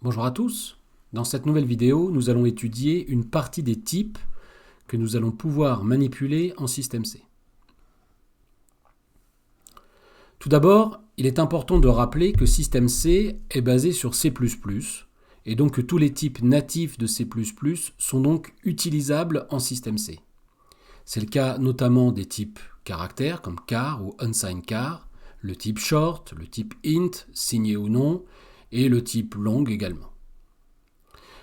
Bonjour à tous. Dans cette nouvelle vidéo, nous allons étudier une partie des types que nous allons pouvoir manipuler en système C. Tout d'abord, il est important de rappeler que système C est basé sur C++ et donc que tous les types natifs de C++ sont donc utilisables en système C. C'est le cas notamment des types caractères comme char ou unsigned char, le type short, le type int, signé ou non, et le type long également.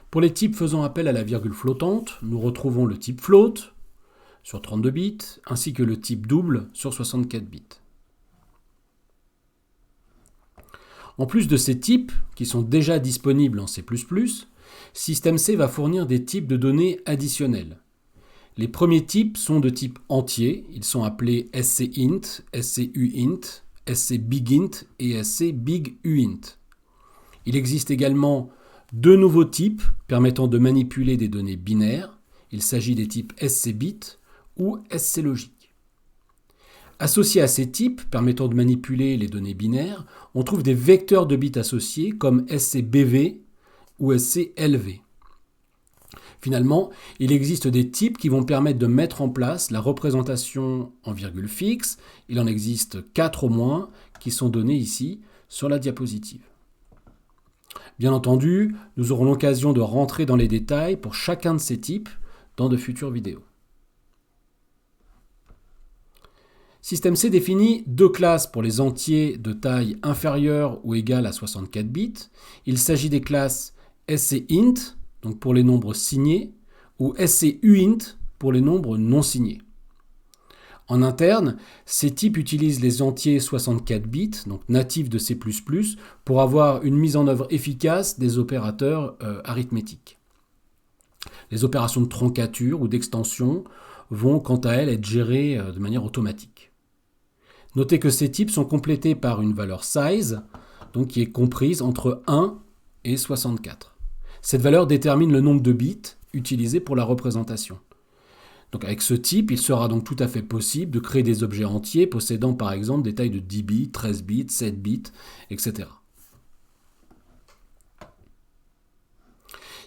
Pour les types faisant appel à la virgule flottante, nous retrouvons le type float sur 32 bits, ainsi que le type double sur 64 bits. En plus de ces types, qui sont déjà disponibles en C++, système C va fournir des types de données additionnels. Les premiers types sont de type entier, ils sont appelés scint, scuint, scbigint et scbiguint. Il existe également deux nouveaux types permettant de manipuler des données binaires. Il s'agit des types scbit ou sclogic. Associés à ces types permettant de manipuler les données binaires, on trouve des vecteurs de bits associés comme scbv ou sclv. Finalement, il existe des types qui vont permettre de mettre en place la représentation en virgule fixe. Il en existe 4 au moins qui sont donnés ici sur la diapositive. Bien entendu, nous aurons l'occasion de rentrer dans les détails pour chacun de ces types dans de futures vidéos. Système C définit deux classes pour les entiers de taille inférieure ou égale à 64 bits. Il s'agit des classes scint, donc pour les nombres signés, ou scuint pour les nombres non signés. En interne, ces types utilisent les entiers 64 bits, donc natifs de C++, pour avoir une mise en œuvre efficace des opérateurs arithmétiques. Les opérations de troncature ou d'extension vont quant à elles être gérées de manière automatique. Notez que ces types sont complétés par une valeur size, donc qui est comprise entre 1 et 64. Cette valeur détermine le nombre de bits utilisés pour la représentation. Donc avec ce type, il sera donc tout à fait possible de créer des objets entiers possédant par exemple des tailles de 10 bits, 13 bits, 7 bits, etc.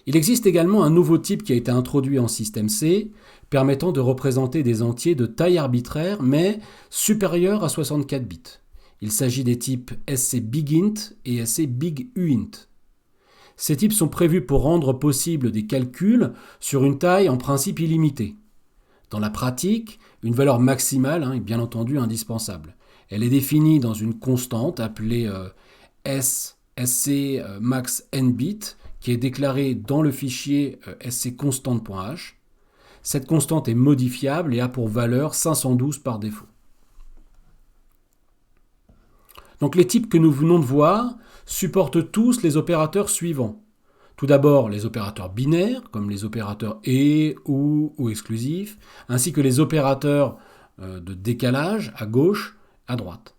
Il existe également un nouveau type qui a été introduit en système C, permettant de représenter des entiers de taille arbitraire, mais supérieure à 64 bits. Il s'agit des types scbigint et scbiguint. Ces types sont prévus pour rendre possible des calculs sur une taille en principe illimitée. Dans la pratique, une valeur maximale est bien entendu indispensable. Elle est définie dans une constante appelée sc max n bit qui est déclarée dans le fichier scconstante.h. Cette constante est modifiable et a pour valeur 512 par défaut. Donc les types que nous venons de voir supportent tous les opérateurs suivants. Tout d'abord, les opérateurs binaires, comme les opérateurs et, ou exclusifs, ainsi que les opérateurs de décalage à gauche, à droite.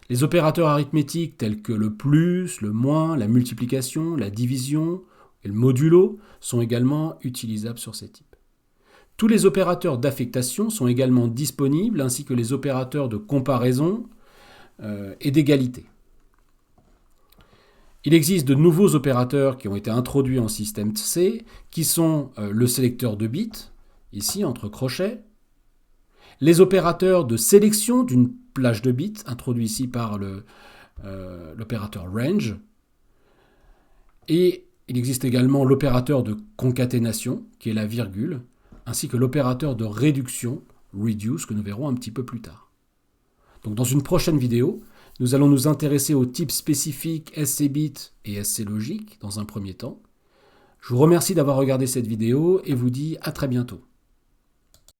Les opérateurs arithmétiques tels que le plus, le moins, la multiplication, la division et le modulo sont également utilisables sur ces types. Tous les opérateurs d'affectation sont également disponibles, ainsi que les opérateurs de comparaison et d'égalité. Il existe de nouveaux opérateurs qui ont été introduits en système C, qui sont le sélecteur de bits, ici entre crochets, les opérateurs de sélection d'une plage de bits, introduits ici par l'opérateur range, et il existe également l'opérateur de concaténation, qui est la virgule, ainsi que l'opérateur de réduction, reduce, que nous verrons un petit peu plus tard. Donc dans une prochaine vidéo, nous allons nous intéresser aux types spécifiques scbit et sclogic dans un premier temps. Je vous remercie d'avoir regardé cette vidéo et vous dis à très bientôt.